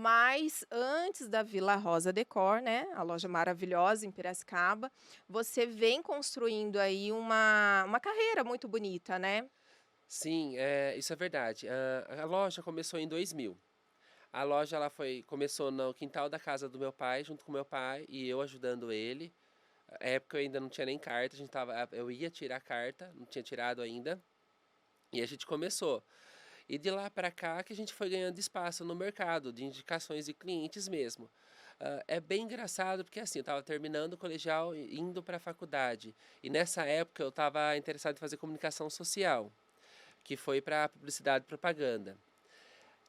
Mas antes da Vila Rosa Decor, né, a loja maravilhosa em Piracicaba, você vem construindo aí uma carreira muito bonita, né? Sim, isso é verdade. A loja começou em 2000. A loja ela começou no quintal da casa do meu pai, junto com meu pai e eu ajudando ele. Na época eu ainda não tinha nem carta, eu ia tirar a carta, não tinha tirado ainda, e a gente começou. E de lá para cá que a gente foi ganhando espaço no mercado, de indicações de clientes mesmo. É bem engraçado porque assim, eu estava terminando o colegial e indo para a faculdade. E nessa época eu estava interessado em fazer comunicação social, que foi para publicidade e propaganda.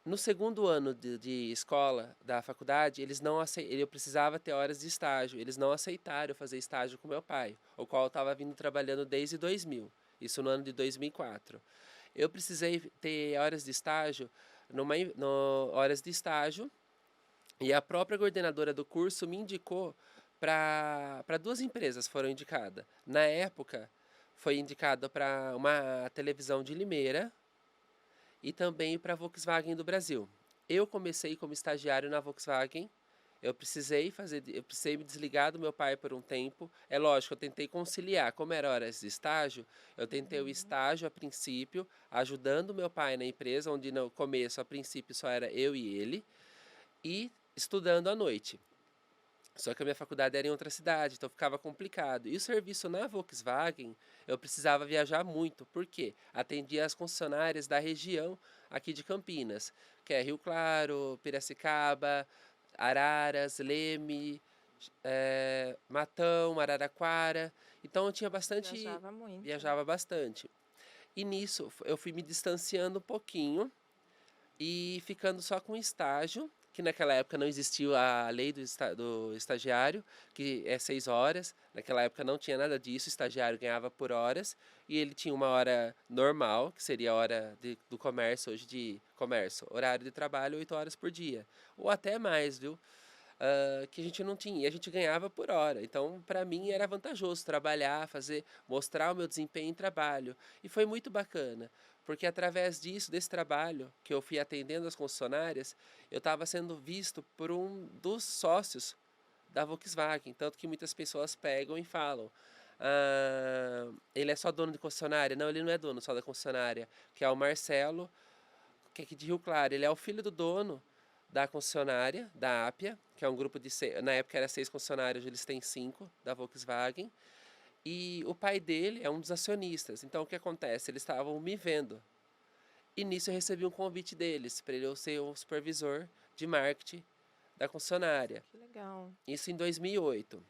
No segundo ano de escola da faculdade, eu precisava ter horas de estágio. Eles não aceitaram fazer estágio com meu pai, o qual eu estava vindo trabalhando desde 2000, isso no ano de 2004. Eu precisei ter horas de estágio, horas de estágio, e a própria coordenadora do curso me indicou para duas empresas foram indicadas. Na época, foi indicada para uma televisão de Limeira e também para a Volkswagen do Brasil. Eu comecei como estagiário na Volkswagen. Eu precisei me desligar do meu pai por um tempo. É lógico, eu tentei conciliar, como era horas de estágio, eu tentei o Uhum. estágio a princípio, ajudando meu pai na empresa, onde no começo, a princípio, só era eu e ele, e estudando à noite. Só que a minha faculdade era em outra cidade, então ficava complicado. E o serviço na Volkswagen, eu precisava viajar muito, porque atendia as concessionárias da região aqui de Campinas, que é Rio Claro, Piracicaba, Araras, Leme, Matão, Araraquara. Então eu tinha bastante, Viajava muito. viajava bastante. E nisso eu fui me distanciando um pouquinho e ficando só com estágio, que naquela época não existia a lei do estagiário, que é 6 horas. Naquela época não tinha nada disso, o estagiário ganhava por horas e ele tinha uma hora normal, que seria a hora do comércio, hoje de comércio, horário de trabalho 8 horas por dia, ou até mais, viu? Que a gente não tinha, e a gente ganhava por hora. Então, para mim era vantajoso trabalhar, mostrar o meu desempenho em trabalho. E foi muito bacana, porque através disso, desse trabalho que eu fui atendendo as concessionárias, eu estava sendo visto por um dos sócios da Volkswagen, tanto que muitas pessoas pegam e falam: ele é só dono de concessionária? Não, ele não é dono só da concessionária, que é o Marcelo, que é aqui de Rio Claro. Ele é o filho do dono da concessionária, da Apia, que é um grupo de seis, na época era 6 concessionários, eles têm 5, da Volkswagen. E o pai dele é um dos acionistas. Então o que acontece? Eles estavam me vendo. E nisso eu recebi um convite deles para eu ser o supervisor de marketing da concessionária. Que legal. Isso em 2008,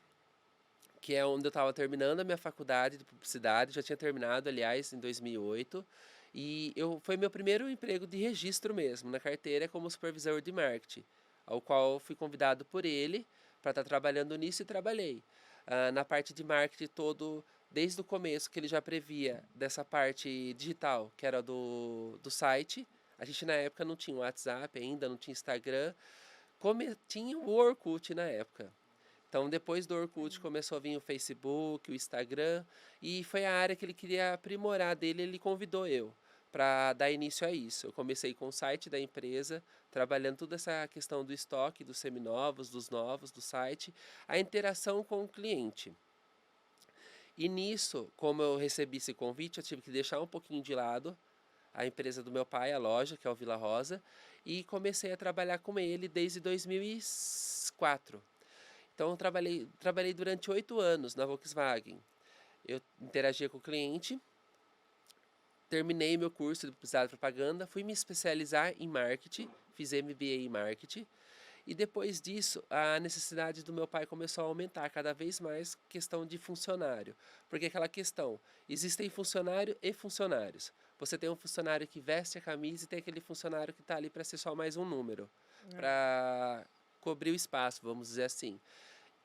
que é onde eu estava terminando a minha faculdade de publicidade, já tinha terminado, aliás, em 2008. Foi meu primeiro emprego de registro mesmo, na carteira como supervisor de marketing, ao qual fui convidado por ele para estar trabalhando nisso e trabalhei. Na parte de marketing todo, desde o começo que ele já previa dessa parte digital, que era do site. A gente na época não tinha WhatsApp ainda, não tinha Instagram, tinha o Orkut na época. Então, depois do Orkut começou a vir o Facebook, o Instagram, e foi a área que ele queria aprimorar dele, ele convidou eu para dar início a isso. Eu comecei com o site da empresa, trabalhando toda essa questão do estoque, dos seminovos, dos novos, do site, a interação com o cliente. E nisso, como eu recebi esse convite, eu tive que deixar um pouquinho de lado a empresa do meu pai, a loja, que é o Vila Rosa, e comecei a trabalhar com ele desde 2004. Então eu trabalhei durante 8 anos na Volkswagen. Eu interagia com o cliente, terminei meu curso de publicidade e propaganda, fui me especializar em marketing, fiz MBA em marketing, e depois disso a necessidade do meu pai começou a aumentar cada vez mais questão de funcionário. Porque aquela questão, existem funcionário e funcionários. Você tem um funcionário que veste a camisa e tem aquele funcionário que está ali para ser só mais um número, É. para cobrir o espaço, vamos dizer assim.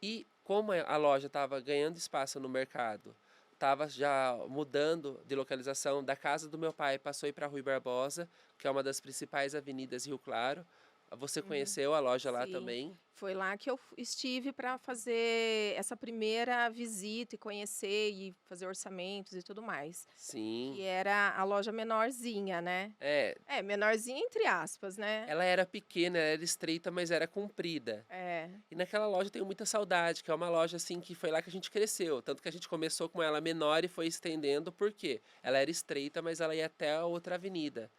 E como a loja estava ganhando espaço no mercado, estava já mudando de localização da casa do meu pai, passou a ir para Rui Barbosa, que é uma das principais avenidas de Rio Claro, Você Uhum. conheceu a loja lá Sim, também? foi lá que eu estive para fazer essa primeira visita e conhecer e fazer orçamentos e tudo mais, que Sim. era a loja menorzinha, né. É, É, menorzinha entre aspas, né. ela era pequena, ela era estreita, mas era comprida. É, E naquela loja eu tenho muita saudade, que é uma loja assim que foi lá que a gente cresceu, tanto que a gente começou com ela menor e foi estendendo, por quê? Ela era estreita, mas ela ia até a outra avenida,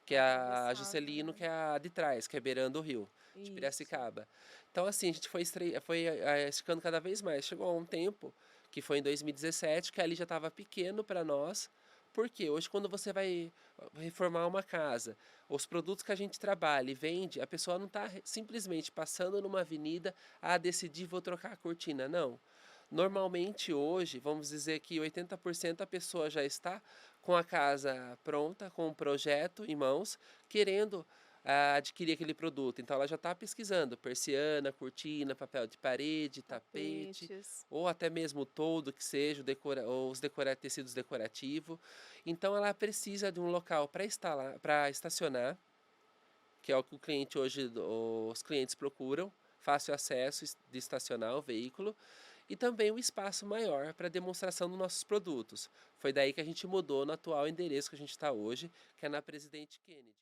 que é a atravessava, Juscelino, né. que é a de trás, que é beirando o rio, de Isso. Piracicaba. Então assim, a gente foi esticando cada vez mais. Chegou a um tempo, que foi em 2017, que ali já estava pequeno para nós, porque hoje quando você vai reformar uma casa, os produtos que a gente trabalha e vende, a pessoa não está simplesmente passando numa avenida, decidir vou trocar a cortina, não. É, Normalmente hoje, vamos dizer que 80% a pessoa já está com a casa pronta, com o projeto em mãos, querendo adquirir aquele produto. Então ela já está pesquisando persiana, cortina, papel de parede, tapete, tapetes. ou até mesmo todo que seja, ou tecidos decorativos. Então ela precisa de um local para instalar, para estacionar, que é o que o cliente hoje, os clientes procuram, fácil acesso de estacionar o veículo, e também um espaço maior para demonstração dos nossos produtos. Foi daí que a gente mudou no atual endereço que a gente está hoje, que é na Presidente Kennedy.